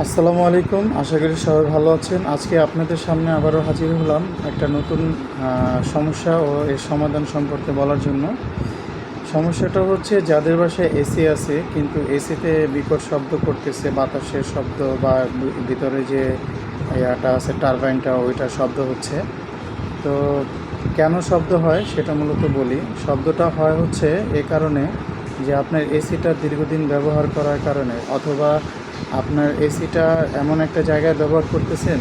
আসসালামু আলাইকুম। আশা করি সবাই ভালো আছেন। আজকে আপনাদের সামনে আবারও হাজির হলাম একটা নতুন সমস্যা ও এর সমাধান সম্পর্কে বলার জন্য। সমস্যাটা হচ্ছে যাদের বাসায় এসি আছে কিন্তু এসিতে বিকট শব্দ করতেছে, বাতাসের শব্দ বা ভিতরে যে ইয়াটা আছে টারবাইনটা ওইটার শব্দ হচ্ছে। তো কেন শব্দ হয় সেটা মূলত বলি। শব্দটা হয় হচ্ছে এ কারণে যে আপনার এসিটা দীর্ঘদিন ব্যবহার করার কারণে, অথবা আপনার এসিটা এমন একটা জায়গায় ব্যবহার করতেছেন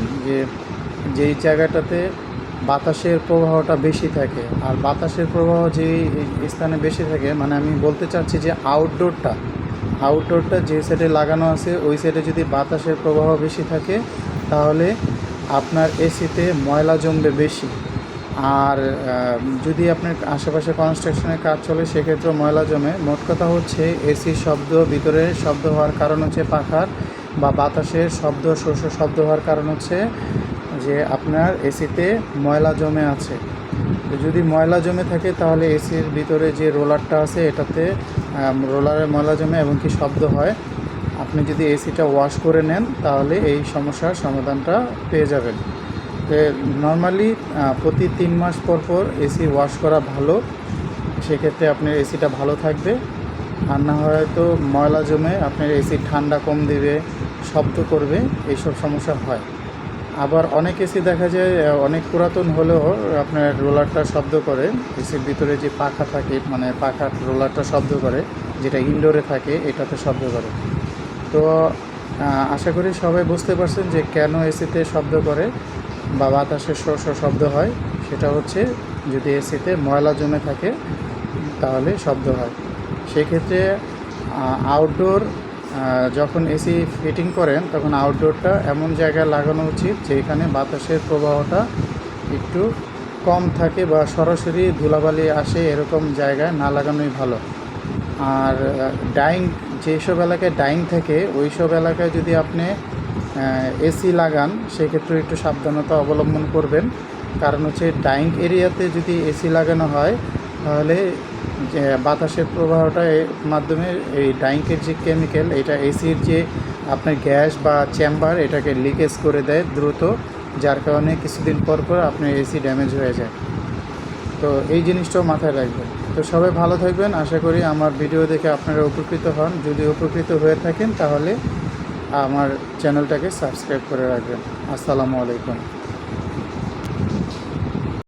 যেই জায়গাটাতে বাতাসের প্রবাহটা বেশি থাকে। আর বাতাসের প্রবাহ যেই স্থানে বেশি থাকে, মানে আমি বলতে চাচ্ছি যে আউটডোরটা যে সাইডে লাগানো আছে ওই সাইডে যদি বাতাসের প্রবাহ বেশি থাকে তাহলে আপনার এসিতে ময়লা জমবে বেশি। আর যদি আপনার আশেপাশে কনস্ট্রাকশনের কাজ চলে সেক্ষেত্রেও ময়লা জমে। মোট কথা হচ্ছে এসির শব্দ, ভিতরে শব্দ হওয়ার কারণ হচ্ছে পাখার বা বাতাসের শব্দ, শব্দ হওয়ার কারণ হচ্ছে যে আপনার এসিতে ময়লা জমে আছে। তো যদি ময়লা জমে থাকে তাহলে এসির ভিতরে যে রোলারটা আছে এটাতে রোলারে ময়লা জমে এবং কি শব্দ হয়। আপনি যদি এসিটা ওয়াশ করে নেন তাহলে এই সমস্যার সমাধানটা পেয়ে যাবেন। নর্মালি প্রতি 3 মাস পর পর এসি ওয়াশ করা ভালো। সেক্ষেত্রে আপনার এসিটা ভালো থাকবে। আর না হয়তো ময়লা জমে আপনার এসি ঠান্ডা কম দেবে, শব্দ করবে, এইসব সমস্যা হয়। আবার অনেক এসি দেখা যায় অনেক পুরাতন হলেও আপনার রোলারটা শব্দ করে। এসির ভিতরে যে পাখা থাকে, মানে পাখার রোলারটা শব্দ করে, যেটা ইনডোরে থাকে এটাতে শব্দ করে। তো আশা করি সবাই বুঝতে পারছেন যে কেন এসিতে শব্দ করে বা বাতাসের শব্দ হয়। সেটা হচ্ছে যদি এসিতে ময়লা জমে থাকে তাহলে শব্দ হয়। সেক্ষেত্রে আউটডোর যখন এসি ফিটিং করেন তখন আউটডোরটা এমন জায়গায় লাগানো উচিত যেখানে বাতাসের প্রবাহটা একটু কম থাকে বা সরাসরি ধুলাবালি আসে, এরকম জায়গায় না লাগানোই ভালো। আর যেসব এলাকায় ডাইং থাকে ওই সব এলাকায় যদি আপনি এসি লাগান সেক্ষেত্রে একটু সাবধানতা অবলম্বন করবেন। কারণ হচ্ছে ডাইং এরিয়াতে যদি এসি লাগানো হয় তাহলে যে বাতাসের প্রবাহটা মাধ্যমে এই ডাইংয়ের যে কেমিক্যাল, এটা এসির যে আপনার গ্যাস বা চেম্বার এটাকে লিকেজ করে দেয় দ্রুত, যার কারণে কিছুদিন পর পর আপনার এসি ড্যামেজ হয়ে যায়। তো এই জিনিসটাও মাথায় রাখবেন। তো সবাই ভালো থাকবেন। আশা করি আমার ভিডিও দেখে আপনারা উপকৃত হন। যদি উপকৃত হয়ে থাকেন তাহলে আমার চ্যানেলটাকে সাবস্ক্রাইব করে রাখবেন। আসসালামু আলাইকুম।